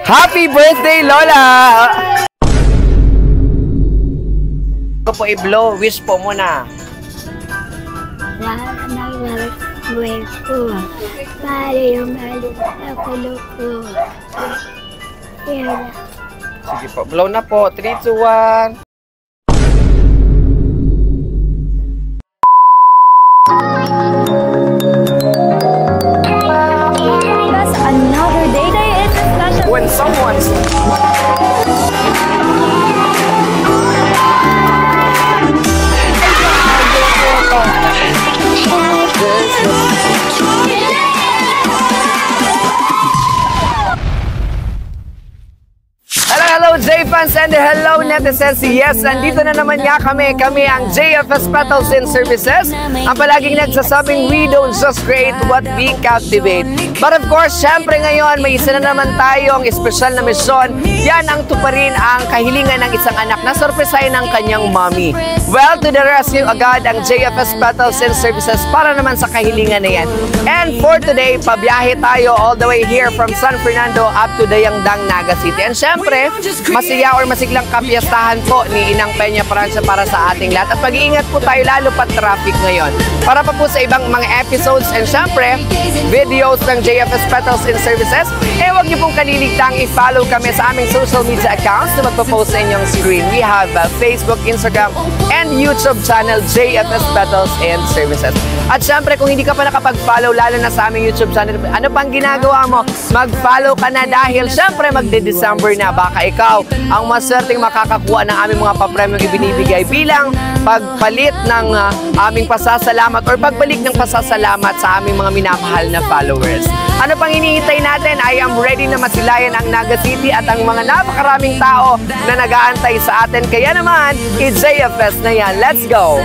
Happy birthday, Lola! Ito po i-blow. Wish po muna. Lahat ng buhay ko. Pari yung malit na kulo ko. Yan. Sige po. Blow na po. 3, 2, 1. That's another day. It's a special. When someone's... Hello J-fans and hello netizens. Yes, nandito na naman nga kami. Kami ang JFS Petals and Services. Ang palaging nagsasabing we don't just create what we captivate. But of course, syempre ngayon may isa na naman tayong espesyal na misyon. Yan ang tuparin ang kahilingan ng isang anak na sorpresahin ng kanyang mommy. Well, to the rescue agad ang JFS Petals and Services para naman sa kahilingan na yan. And for today, pabiyahe tayo all the way here from San Fernando up to Dayangdang, Naga City. And syempre, masaya or masiglang kapiyastahan po ni Inang Peña Francia para sa ating lahat. At mag-iingat po tayo lalo pa traffic ngayon. Para pa po sa ibang mga episodes and syempre, videos ng JFS Petals and Services, huwag niyo pong kaliligtang i-follow kami sa aming social media accounts na magpo-post sa inyong screen. We have Facebook, Instagram, and YouTube channel JFS Petals and Services. At syempre, kung hindi ka pa nakapag-follow lalo na sa aming YouTube channel, ano pang ginagawa mo? Mag-follow ka na dahil syempre magde-December na. Baka ikaw ang maswerteng makakakuha ng aming mga papremyong ibinibigay bilang pagpalit ng aming pasasalamat or pagbalik ng pasasalamat sa aming mga minamahal na followers. Ano pang hinihintay natin? I am ready na masilayan ang Naga City at ang mga napakaraming tao na nag-aantay sa atin. Kaya naman, i-JFS na yan. Let's go!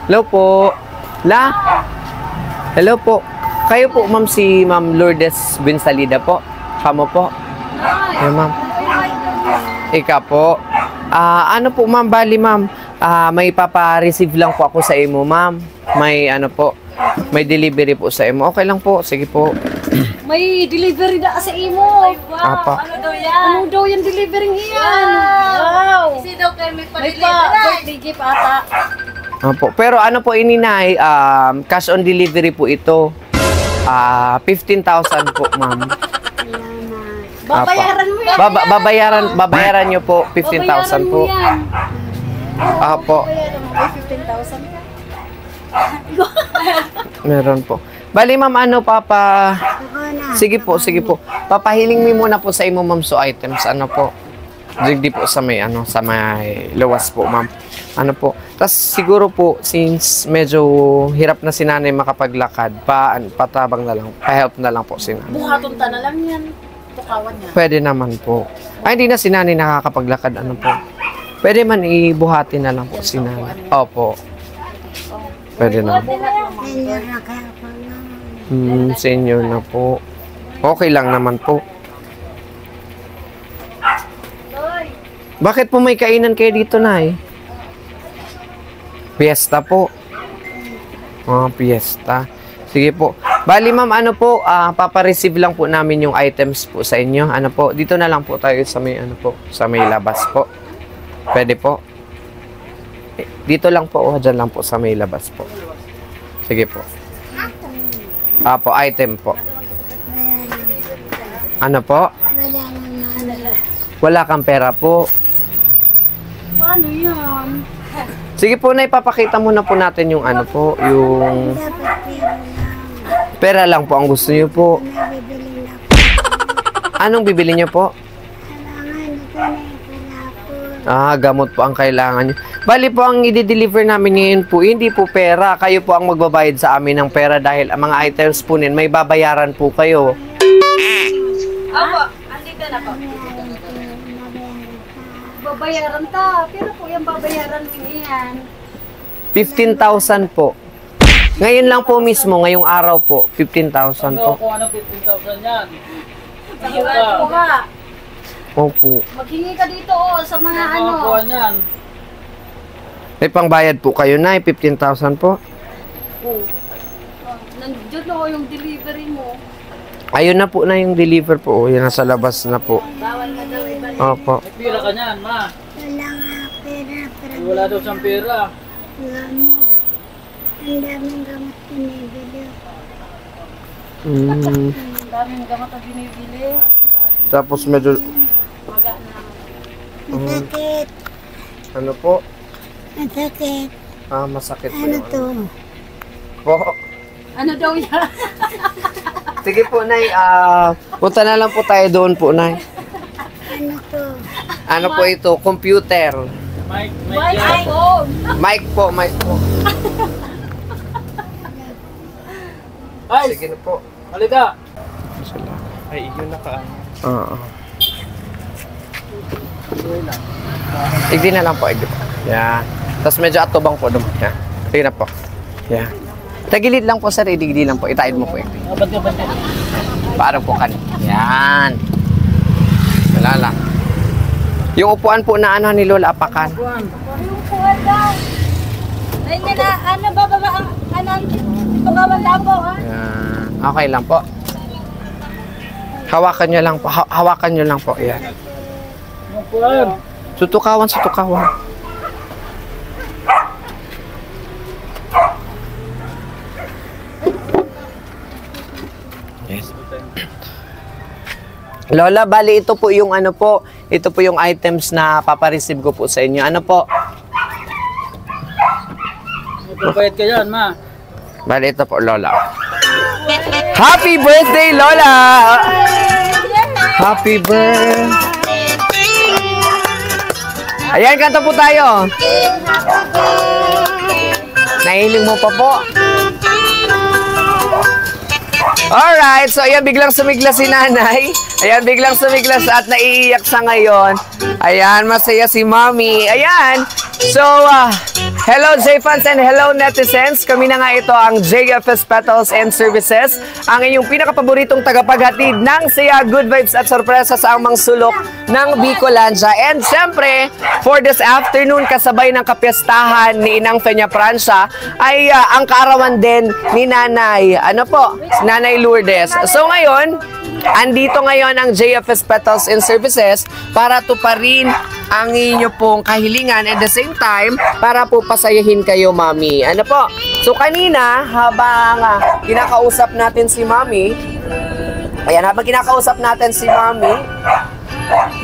Hello po. La? Hello po. Kayo po, ma'am, si Ma'am Lourdes Binsalida po. Kamo po. Hey, ma'am. Ika po. Ano po, ma'am, bali, ma'am. May papa-receive lang po ako sa imo, ma'am. May ano po. May delivery po sa imo. Okay lang po. Sige po. May delivery na sa imo. Wow. Apa. Ano daw yan? Ano daw yung delivery iyan? Wow. Kasi daw kayo may pa-delivery. Birthday gift ata. Opo. Pero ano po ininay, cash on delivery po ito. 15,000 po, ma'am. Babayaran mo yan. Babayaran niyo po 15,000 po. Opo. Babayaran mo 15,000 ka. Meron po. Bali, ma'am, ano, sige po, sige po. Papahiling mo muna po sa imo, ma'am, so items. Ano po? Digdi po sa may, sa may luwas po, ma'am. Ano po? Tapos siguro po, since medyo hirap na si nanay makapaglakad, patabang na lang, pa-help na lang po si nanay. Buhaton ta na lang yan. Tukawan niya. Pwede naman po. Ay, hindi na si nanay nakakapaglakad. Ano po? Pwede man ibuhati na lang po si nanay. Opo. Pwede na. Senior na po. Okay lang naman po. Bakit po may kainan kayo dito, nay? Fiesta po. Fiesta. Sige po. Bali, ma'am, ano po, papareceive lang po namin yung items po sa inyo. Ano po, dito na lang po tayo sa may, sa may labas po. Pwede po. Dito lang po, dyan lang po sa may labas po. Sige po. Po, item po. Ano po? Wala kang pera po. Paano yan? Sige po, naipapakita muna po natin yung po, yung pera lang po ang gusto niyo po. Anong bibili niyo po? Gamot po ang kailangan niyo. Bali po, ang i-deliver namin ngayon po, hindi po pera. Kayo po ang magbabayad sa amin ng pera dahil ang mga items po nin, may babayaran po kayo. Opo, andito na po. Babayaran ta. Pero po yung babayaran din yan. 15,000 po. Ngayon lang po mismo, ngayong araw po, 15,000 po. Kung ano 15,000 yan. Sigurado ka. Opo. Maghingi ka dito sa mga ano. Kuha niyan. May pangbayad po kayo na, 15,000 po. Nandiyan yung delivery mo. Ayun na po na yung deliver po. Yan, nasa labas na po. Bawal ka daw iba. Opo. May pira ka niyan, ma. Wala nga pera. Pero Wala daw siyang pira. gamot. Ang daming gamot pinibili. Mm. Ang daming gamot na binibili. Tapos medyo, Waga na. Masakit. ano po? Masakit. Masakit po Ano yun. to? Po. Ano daw yan? Sige po, Nay. Punta na lang po tayo doon po, Nay. Ano to? Ano po ito? Computer. Mike, Why yan. iPhone? Mic po, mic po. Ay, Sige na po. halika. Ay, yun naka. Oo. Igdi na lang po, igdi po. Yeah. Tapos medyo atubang po doon. Yeah. Sige na po. Yeah. Tagilid lang po, sir. Idigdi lang po. Itaid mo po. Igdi. Abad ka, abad ka. Para po kan. Yan. Wala lang. Yung upuan po na ano ni Lola Apakan. Yung kuwan daw. Ay, na, ano ba ang, anong, pagkawan lang po, ha? Yan. Okay lang po. Hawakan nyo lang po. Hawakan nyo lang po. Yan. Yung kuhan. Sutukawan, sutukawan. Yes. Lola, bali ito po yung ano po. Ito po yung items na papareceive ko po sa inyo. Ano po? May pagbayad ka yan, ma. Bali ito po, Lola. Happy birthday, Lola! Happy birthday! Ayan, kanta po tayo. Nahiling mo pa po. Alright, so ayan, biglang sumigla si nanay. Ayan, biglang sumigla at naiiyak sa ngayon. Ayan, masaya si mommy. Ayan, so, hello J-fans and hello netizens. Kami na nga ito ang JFS Petals and Services, ang inyong pinakapaboritong tagapaghatid ng saya, good vibes at sorpresa sa amang sulok ng Bicolandia. And syempre, for this afternoon, kasabay ng kapiestahan ni Inang Fenya Francia, ay ang kaarawan din ni Nanay, ano po, Nanay Lourdes. So ngayon, andito ngayon ang JFS Petals and Services para tuparin ang inyo pong kahilingan at the same time para po pasayahin kayo, Mami. Ano po? So kanina, habang kinakausap natin si Mami, ayan, habang kinakausap natin si Mami,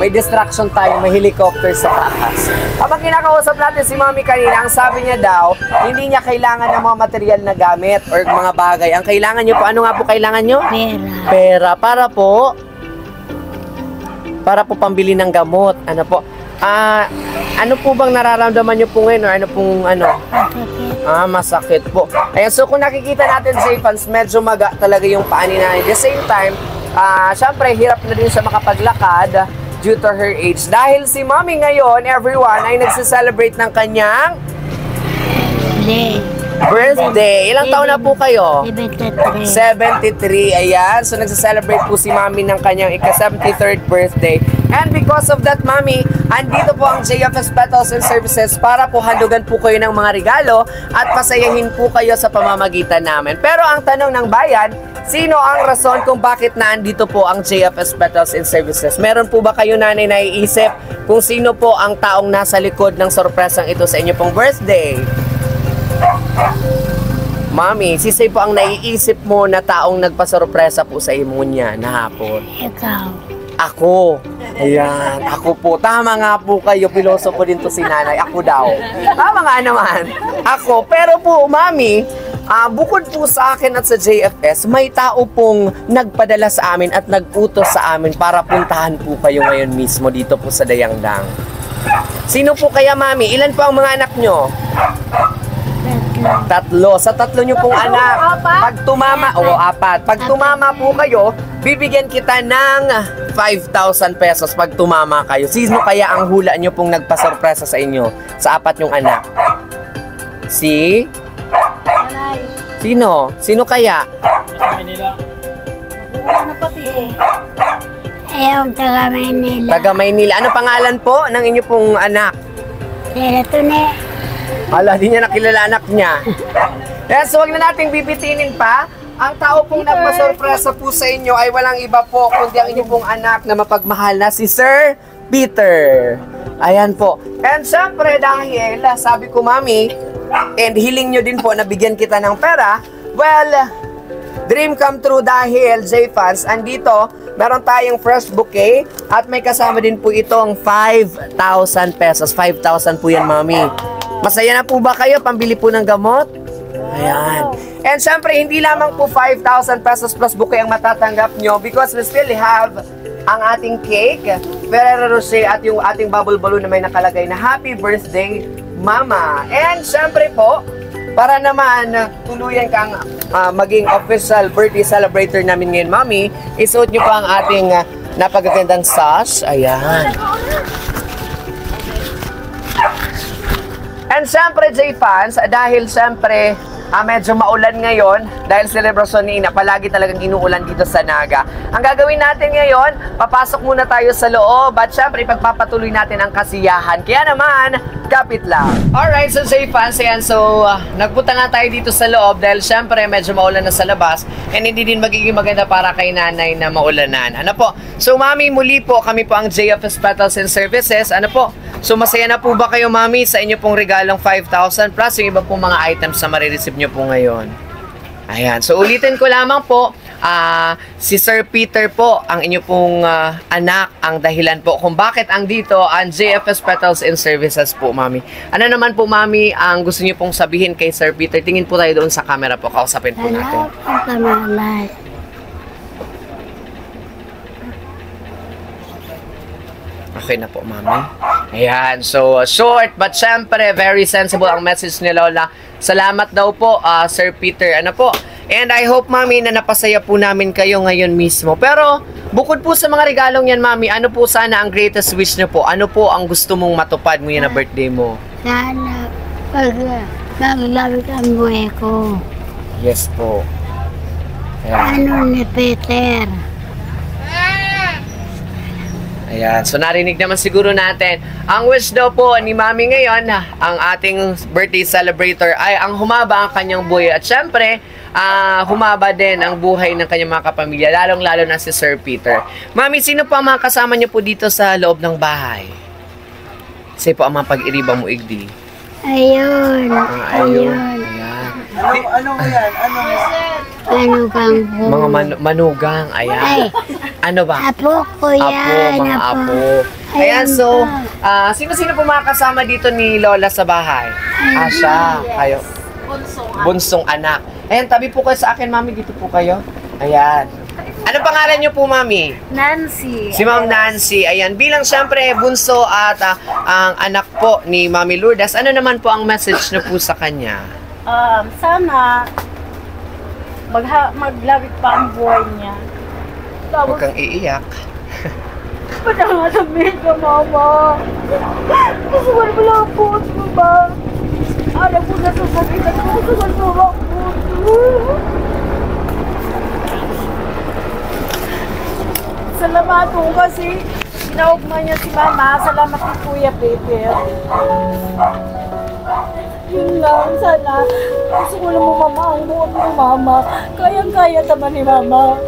may distraction tayo, may helicopter sa taas. Habang kinakausap natin si Mami kanina, ang sabi niya daw, hindi niya kailangan ng mga material na gamit or mga bagay. Ang kailangan niyo po, ano nga po kailangan niyo? Pera. Pera. Para po pambili ng gamot. Ano po? Ano po bang nararamdaman niyo po ngayon? Or ano pong ano? Masakit. Masakit po. Ayan, so kung nakikita natin sa fans, medyo maga talaga yung paa ni Nanay. At the same time, syempre, hirap na din siya makapaglakad due to her age. Dahil si Mommy ngayon, everyone, ay nagsiselebrate ng kanyang birthday. Ilang taon na po kayo? 73. 73, ayan. So, nagsiselebrate po si Mami ng kanyang ika-73rd birthday. And because of that, Mami, andito po ang JFS Petals and Services para po handugan po kayo ng mga regalo at pasayahin po kayo sa pamamagitan namin. Pero ang tanong ng bayan, sino ang rason kung bakit naandito po ang JFS Petals and Services? Meron po ba kayo, Nanay, naiisip kung sino po ang taong nasa likod ng sorpresang ito sa inyo pong birthday? Mami, sisay po ang naiisip mo na taong nagpasorpresa po sa imo niya na hapon? Ikaw. Ako. Ayan, ako po. Tama nga po kayo, pilosopo din to si Nanay. Ako daw. Tama nga naman. Ako. Pero po, Mami, bukod po sa akin at sa JFS, may tao pong nagpadala sa amin at nag-utos sa amin para puntahan po kayo ngayon mismo dito po sa Dayangdang. Sino po kaya, Mami? Ilan po ang mga anak nyo? Tatlo. Sa tatlo nyo pong anak, pag tumama, apat. Pag tumama po kayo, bibigyan kita ng 5,000 pesos pag tumama kayo. Sino kaya ang hula nyo pong nagpasorpresa sa inyo? Sa apat yung anak? Si? Sino? Sino kaya? Manila. Ano pati eh. Ayong taga Manila. Taga Maynila. Ano pangalan po ng inyo pong anak? Pero ito na. Ala, di niya nakilala anak niya. Yes, so wag na nating bibitinin pa. Ang tao pong nagmasorpresa po sa inyo ay walang iba po kundi ang inyong pong anak na mapagmahal na si Sir Peter. Ayan po. And syempre dahil, sabi ko mami, and hiling nyo din po na bigyan kita ng pera, well, dream come true dahil J-Fans, andito, meron tayong fresh bouquet at may kasama din po itong 5,000 pesos. 5,000 po yan mami. Masaya na po ba kayo? Pambili po ng gamot? Ayan. And syempre, hindi lamang po 5,000 pesos plus bouquet ang matatanggap nyo because we still have ang ating cake, Ferrero Rocher at yung ating bubble balloon na may nakalagay na Happy Birthday, Mama. And syempre po, para naman tuluyan kang maging official birthday celebrator namin ngayon, Mami, isuot nyo pa ang ating napagagandang sash. Ayan. And syempre, J-Fans, dahil syempre, medyo maulan ngayon, dahil celebration ni Ina, palagi talagang inuulan dito sa Naga. Ang gagawin natin ngayon, papasok muna tayo sa loob, at syempre, ipagpapatuloy natin ang kasiyahan. Kaya naman, kapit lang. Alright, so J-Fans, ayan, so nagpunta nga tayo dito sa loob dahil syempre, medyo maulan na sa labas, and hindi din magiging maganda para kay nanay na maulanan. Ano po? So, Mami, muli po, kami po ang JFS Petals and Services. Ano po? So, masaya na po ba kayo, Mami, sa inyo pong regalong 5,000 plus yung iba pong mga items na marireceive nyo po ngayon? Ayan. So, ulitin ko lamang po, si Sir Peter po, ang inyo pong anak, ang dahilan po kung bakit ang dito, ang JFS Petals and Services po, Mami. Ano naman po, Mami, ang gusto nyo pong sabihin kay Sir Peter? Tingin po tayo doon sa camera po, kausapin po natin. Salamat po kamamahal. Okay na po, Mami. Ayan. So, short but syempre, very sensible ang message ni Lola. Salamat daw po, Sir Peter. Ano po? And I hope, Mami, na napasaya po namin kayo ngayon mismo. Pero, bukod po sa mga regalong yan, Mami, ano po sana ang greatest wish niyo po? Ano po ang gusto mong matupad mo yan na birthday mo? Sana maglamig ang buhay ko. Yes po. Ayan. Ano ni Peter? Ayan. So, narinig naman siguro natin. Ang wish daw po ni Mami ngayon, ang ating birthday celebrator, ay ang humaba ang kanyang buhay. At syempre, humaba din ang buhay ng kanyang mga kapamilya, lalong-lalo na si Sir Peter. Mami, sino po ang mga kasama niyo po dito sa loob ng bahay? Sino po ang mga pag-iriba mo, Igdi? Ayun. Ayun. Ayun. Ayan. Manugang po. Mga manugang. Ayan. Ay, Ano ba? apo ko Apo, yan. mga apo. Ayan, Ayan so, pa. sino-sino po mga kasama dito ni Lola sa bahay? Siya, kayo. Bunsong anak. Ayan, tabi po kayo sa akin, Mami. Dito po kayo. Ayan. Ano pangalan niyo po, Mami? Nancy. Si Ma'am Nancy. Ayan, bilang siyempre bunso at ang anak po ni Mami Lourdes, ano naman po ang message niyo po sa kanya? Sana maglawig pa ang buhay niya. Huwag kang iiyak. Padang sabihin ka, Mama. Gusto ko na lang po mo ba? Alam ko na sasabihin ka, gusto ko na lang po. Salamat po kasi ginaugman niya si Mama. Salamat kay Kuya Peter. Yun lang, sana. Gusto ko lang mo, Mama, ang buot mo, Mama. Kayang-kaya naman ni Mama.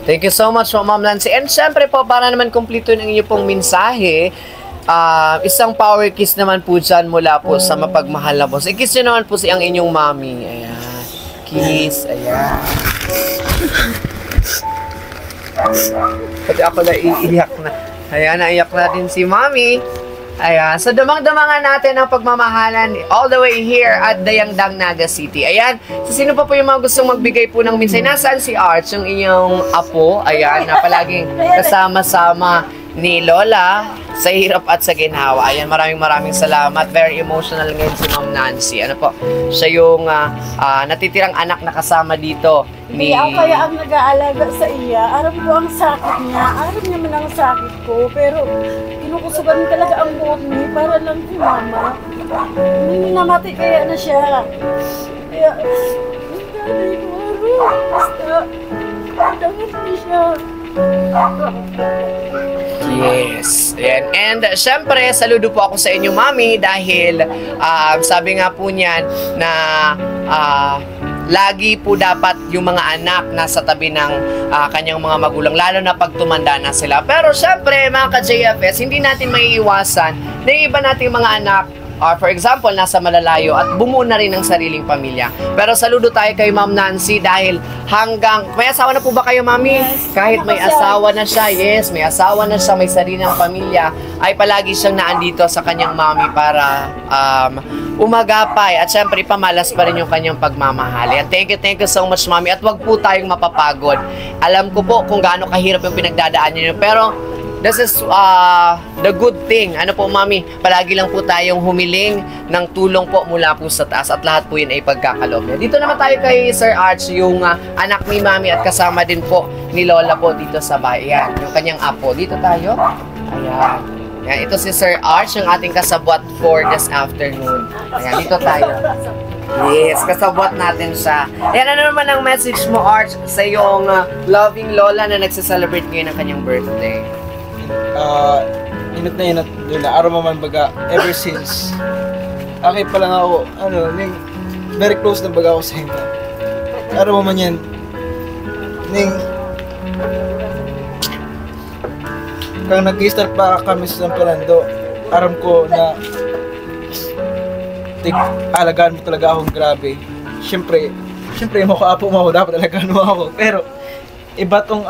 Thank you so much po, Ma'am Nancy. And syempre po, para naman kumplito ng inyo pong mensahe, isang power kiss naman po dyan mula po sa mapagmahal na boss. I-kiss nyo naman po si ang inyong mami. Ayan. Kiss. Ayan. Pati ako na iiyak na. Ayan, naiyak na din si Mami. Ayan. So, damang-damangan natin ang pagmamahalan all the way here at Dayangdang, Naga City. Ayan. So, sino pa po yung mga gustong magbigay po ng mensahe? Nasaan si Arch, yung inyong apo? Ayan, na palaging kasama-sama ni Lola sa hirap at sa ginhawa. Ayan, maraming salamat. Very emotional ngayon si Ma'am Nancy. Ano po, siya yung natitirang anak na kasama dito ni... Hindi ako kaya ang nag-aalaga sa iya. Aram ko ang sakit niya. Aram niya man ang sakit ko. Pero kinukusugan talaga ang buhok niya para lang kay mama. Hindi namatay kaya na siya. Kaya, ang daddy ko, basta, dangat niya siya. Yes. Ayan. And syempre, saludo po ako sa inyo, Mami, dahil sabi nga po niyan na lagi po dapat yung mga anak nasa tabi ng kanyang mga magulang, lalo na pag tumanda na sila. Pero syempre, mga ka-JFS, hindi natin maiiwasan na yung iba nating mga anak, for example, nasa malalayo at bumuo na rin ng sariling pamilya. Pero saludo tayo kay Ma'am Nancy dahil hanggang... May asawa na po ba kayo, Mami? Yes. Kahit may asawa na siya, yes, may asawa na siya, may sariling pamilya, ay palagi siyang naandito sa kanyang mami para umagapay at syempre pamalas pa rin yung kanyang pagmamahal. And thank you so much, Mami. At wag po tayong mapapagod. Alam ko po kung gaano kahirap yung pinagdadaan niyo, pero this is the good thing. Ano po, Mami? Palagi lang po tayong humiling ng tulong po mula po sa taas at lahat po yun ay pagkakaloob niya. Dito naman tayo kay Sir Arch, yung anak ni Mami at kasama din po ni Lola po dito sa bahay. Ayan, yung kanyang apo. Dito tayo. Ayan. Ayan, ito si Sir Arch, yung ating kasabwat for this afternoon. Ayan, dito tayo. Yes, kasabwat natin siya. Ayan, ano naman ang message mo, Arch, sa yung loving Lola na nagse-celebrate ngayon ng kanyang birthday? Inot na inot doon na araw man baga ever since okay pa lang ako very close na baga ako sa inyo araw man yan kang nag-start pa kami sa San Fernando aram ko na alagaan mo talaga akong grabe syempre mo kaapo mo ako dapat alagaan mo ako pero iba tong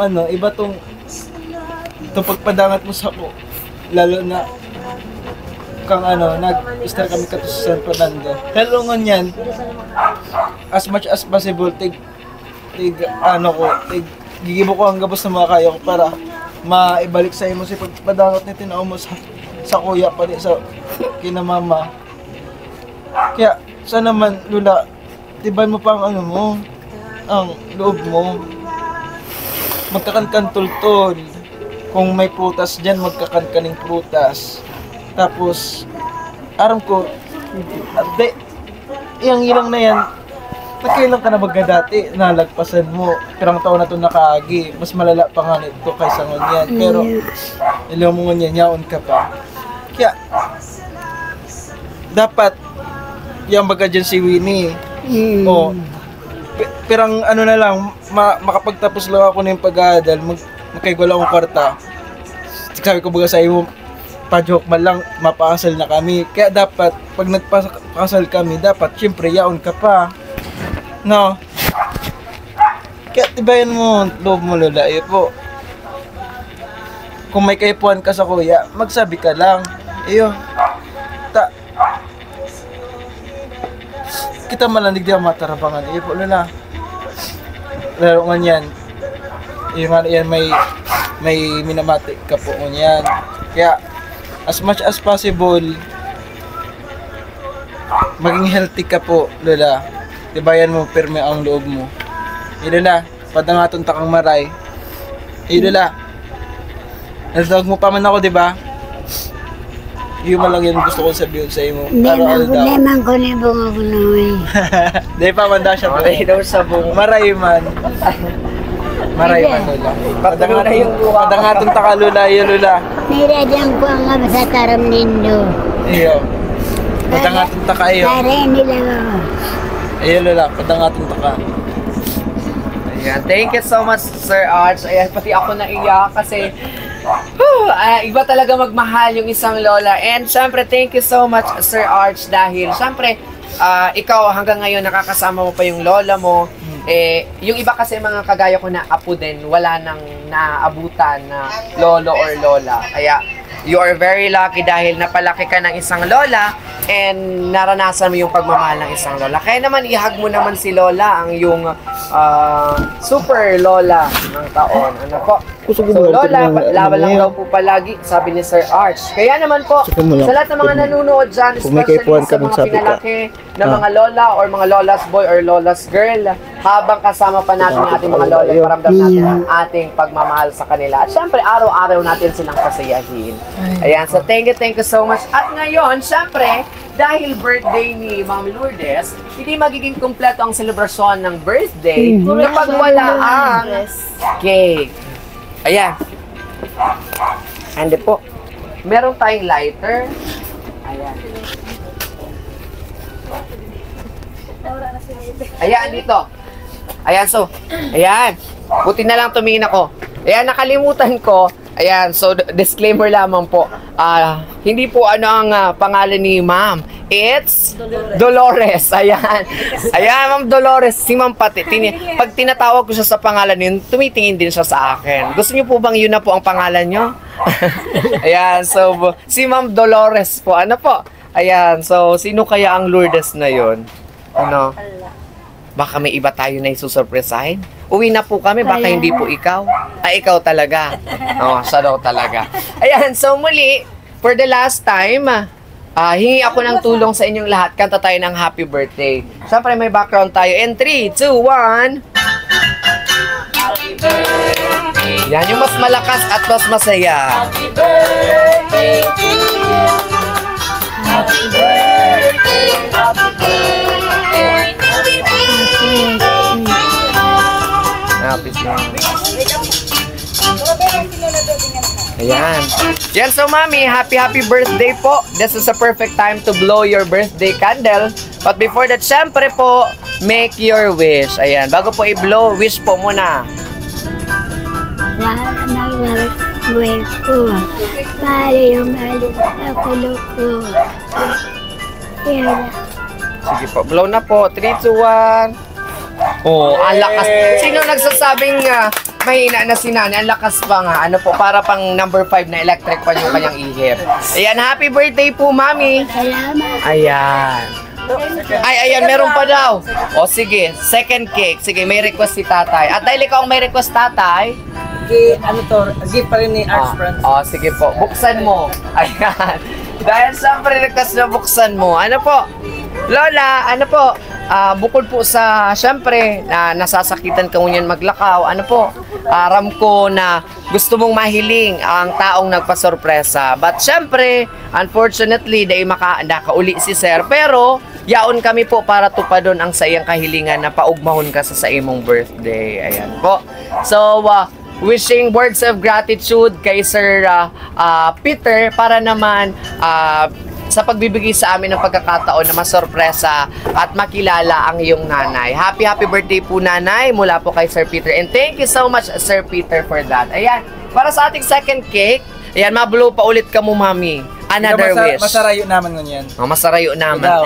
itong pagpadangat mo sa ako, lalo na kang nag-start kami kato sa San Fernando. Pero ngunyan, as much as possible, gigibo ko ang gabos na mga kaya ko para maibalik sa imo si pagpadangat ni tinao mo sa kuya pa rin sa kinamama. Kaya, sana naman, Lula, tiban mo pa ang ang loob mo. Magkakan-kan tultol. Kung may prutas dyan, magkakankaning prutas. Tapos, aram ko, yung ilang na yan, nagkailang ka na baga dati, nalagpasan mo. Pirang taon na ito nakaagi, mas malala pa nga nito kaysa ngunyan. Pero, ilaw mo ngunyan, yaon ka pa. Kaya, dapat, yung baga dyan si Winnie, pirang na lang, makapagtapos lang ako ng pag-aadal, magkaigwala akong kwarta. Sabi ko baga sa iyo, pa-joke man lang, mapakasal na kami. Kaya dapat, pag nagpakasal kami, dapat syempre yaon ka pa. No? Kaya tibayan mo, loob mo Lola, po. Kung may kaipuan ka sa kuya, magsabi ka lang. Kita malanig di ang matarabangan. Po Lola. Lalo nga yan. Yan may minamati ka po ngunyan. Kaya as much as possible maging healthy ka po, Lola. Tibayan mo, pirme ang loob mo. Lola, padangaton takang maray. Lola, natawag mo pa man ako, di ba? Yun man lang yan gusto kong sabihin sa iyo. Hindi man ko ni bunga ko naman. Di pa man daw siya. Maray daw sa bunga. Maray man. Maray man, Lola. Padangaton taka, Lola. Lola. Niradyan ko ang nga sa taram nindo. Iyo. Padangaton taka iyo. Pare nila ko. Iyo, Lola. Padangaton taka. Ayan, thank you so much, Sir Arch. Ayan, pati ako naiyak kasi iba talaga magmahal yung isang lola. And syempre, thank you so much, Sir Arch, dahil syempre, ikaw hanggang ngayon nakakasama mo pa yung lola mo. Yung iba kasi mga kagaya ko na apo din, wala nang naaabutan na lolo or lola. Kaya, you are very lucky dahil napalaki ka ng isang lola and naranasan mo yung pagmamahal ng isang lola. Kaya naman, ihag mo naman si lola, ang yung super lola ng taon. Ano po? So Lola, laban lang daw po palagi, sabi ni Sir Arch. Kaya naman po, sa lahat ng mga nanonood dyan, especially sa mga pinalaki na mga lola or mga lola's boy or lola's girl, habang kasama pa natin ang ating mga lola, paramdam natin ang ating pagmamahal sa kanila. At syempre, araw-araw natin silang pasayahin. Ayan, so thank you so much. At ngayon, syempre, dahil birthday ni Ma'am Lourdes, hindi magiging kumpleto ang selebrasyon ng birthday kapag wala ang cake. Ayan. Andi po. Meron tayong lighter. Ayan. Ayan, dito. Ayan, so. Ayan. Buti na lang tumingin ako. Ayan, nakalimutan ko. Ayan, so disclaimer lamang po. Hindi po ano ang pangalan ni Ma'am. It's Dolores. Ayan. Ayan, Ma'am Dolores. Si Ma'am Pati. Pag tinatawag ko siya sa pangalan yun, tumitingin din siya sa akin. Gusto niyo po bang yun na po ang pangalan niyo? Ayan, so si Ma'am Dolores po. Ano po? Ayan, so sino kaya ang Lourdes na yun? Ano? Baka may iba tayo na isusurpresahin. Uwi na po kami, baka hindi po ikaw. Ikaw talaga. Siya daw talaga. Ayan, so muli, for the last time, hingi ako ng tulong sa inyong lahat. Kanta tayo ng happy birthday. Siyempre may background tayo. In 3, 2, 1. Happy birthday. Yan yung mas malakas at mas masaya. Happy birthday to you. Happy birthday. Happy birthday. Happy Ayan. Yan, so Mami, happy birthday po. This is a perfect time to blow your birthday candle. But before that, syempre po, make your wish. Ayan, bago po i-blow, wish po muna. Lahat ng buhay ko. Pare yung malit na kulo ko. Yan. Sige po, blow na po. 3, 2, 1. Oh, ang lakas. Sino nagsasabing mahina na si Nani? Ang lakas pa nga. Ano po, para pang number 5 na electric pa yung kanyang ihip. Ayan, happy birthday po, Mami. Salamat. Ayan. Ayan, meron pa daw. O, sige, second cake. Sige, may request si Tatay. At dahil ikaw ang may request, Tatay, Gift pa rin ni Arch Friends. sige po, buksan mo. Ayan. Dahil siyempre request na buksan mo. Ano po? Lola, ano po? Bukod po sa, syempre, nasasakitan ka ngunyan maglakaw, ano po, aram ko na gusto mong mahiling ang taong nagpasorpresa. But syempre, unfortunately, dahil nakauli si Sir. Pero, yaon kami po para tupadon ang sa iyang kahilingan na paugmahon ka sa imong birthday. Ayan po. So, wishing words of gratitude kay Sir Peter para naman sa pagbibigay sa amin ng pagkakataon na masorpresa at makilala ang iyong nanay. Happy birthday po, Nanay, mula po kay Sir Peter. And thank you so much, Sir Peter, for that. Ayan, para sa ating second cake, ayan, mablow pa ulit ka mo, Mami. Another wish. Masarayo naman ngunyan. Masarayo naman.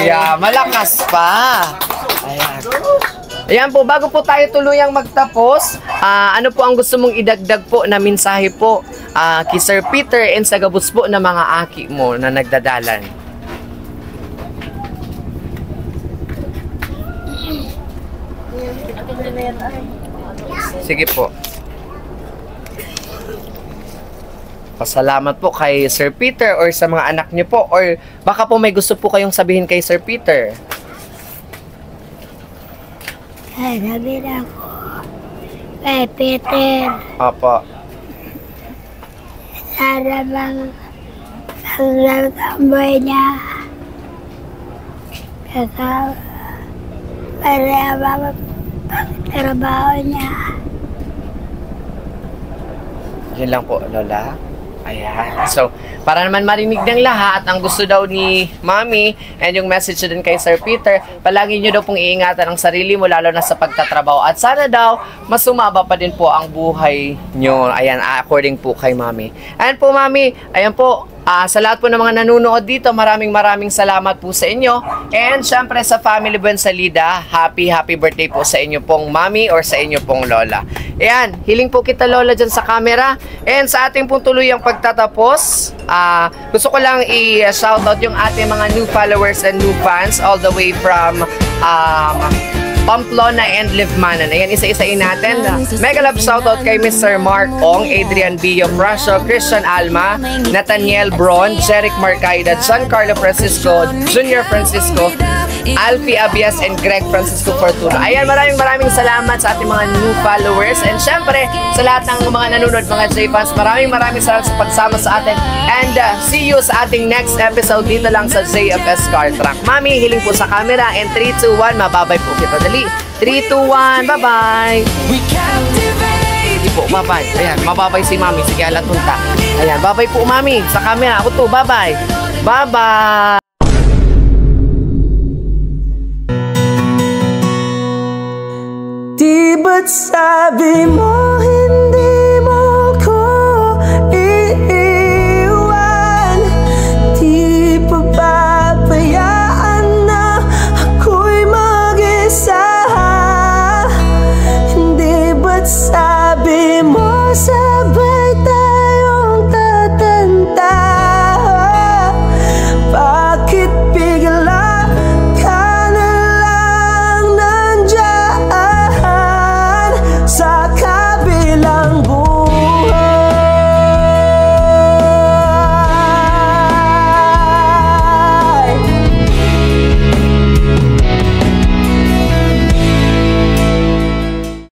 Ayan, malakas pa. Ayan. Ayan po, bago po tayo tuluyang magtapos, ano po ang gusto mong idagdag po na mensahe po kay Sir Peter and sa gabos po na mga aki mo na nagdadalan? Sige po. Pasalamat po kay Sir Peter or sa mga anak niyo po, or baka po may gusto po kayong sabihin kay Sir Peter. Sabi na ako kay Peter. Apa. Sana bang tamboy niya. Kasama para pagtrabaho niya. Yun lang po, Lola. Ayan. So, para naman marinig ng lahat, ang gusto daw ni Mami and yung message din kay Sir Peter, palagi nyo daw pong iingatan ang sarili mo, lalo na sa pagtatrabaho. At sana daw, mas sumaba pa din po ang buhay nyo. Ayan, according po kay Mami. Ayan po, Mami. Ayan po. Sa lahat po ng mga nanonood dito, maraming salamat po sa inyo. And syempre sa Family Buensalida, happy birthday po sa inyo pong Mami or sa inyo pong Lola. Ayan, hiling po kita, Lola, dyan sa camera. And sa ating pong tuluyang pagtatapos, gusto ko lang i-shoutout yung ating mga new followers and new fans all the way from Pamplona, and Livmanan. Ayan, isa-isain natin. Mega love shoutout kay Mr. Mark Ong, Adrian Bio Brasio, Christian Alma, Nathaniel Bron, Jeric Marcaida, Giancarlo Francisco, Junior Francisco, Alfie Abias, and Greg Francisco Fortuna. Ayan, maraming salamat sa ating mga new followers. And syempre, sa lahat ng mga nanonood, mga J-fans, maraming salamat sa pagsama sa atin. And see you sa ating next episode dito lang sa JFS Car Track. Mami, hiling po sa camera. And 3, 2, 1, mababay po kita. Dali. 3, 2, 1, bye-bye. Hindi po, bye-bye. Ayan, mababay si Mami. Sige, alatunta. Ayan, bye-bye po, Mami. Sa camera. Ako to, bye-bye. Bye-bye. Di ba't sabi mo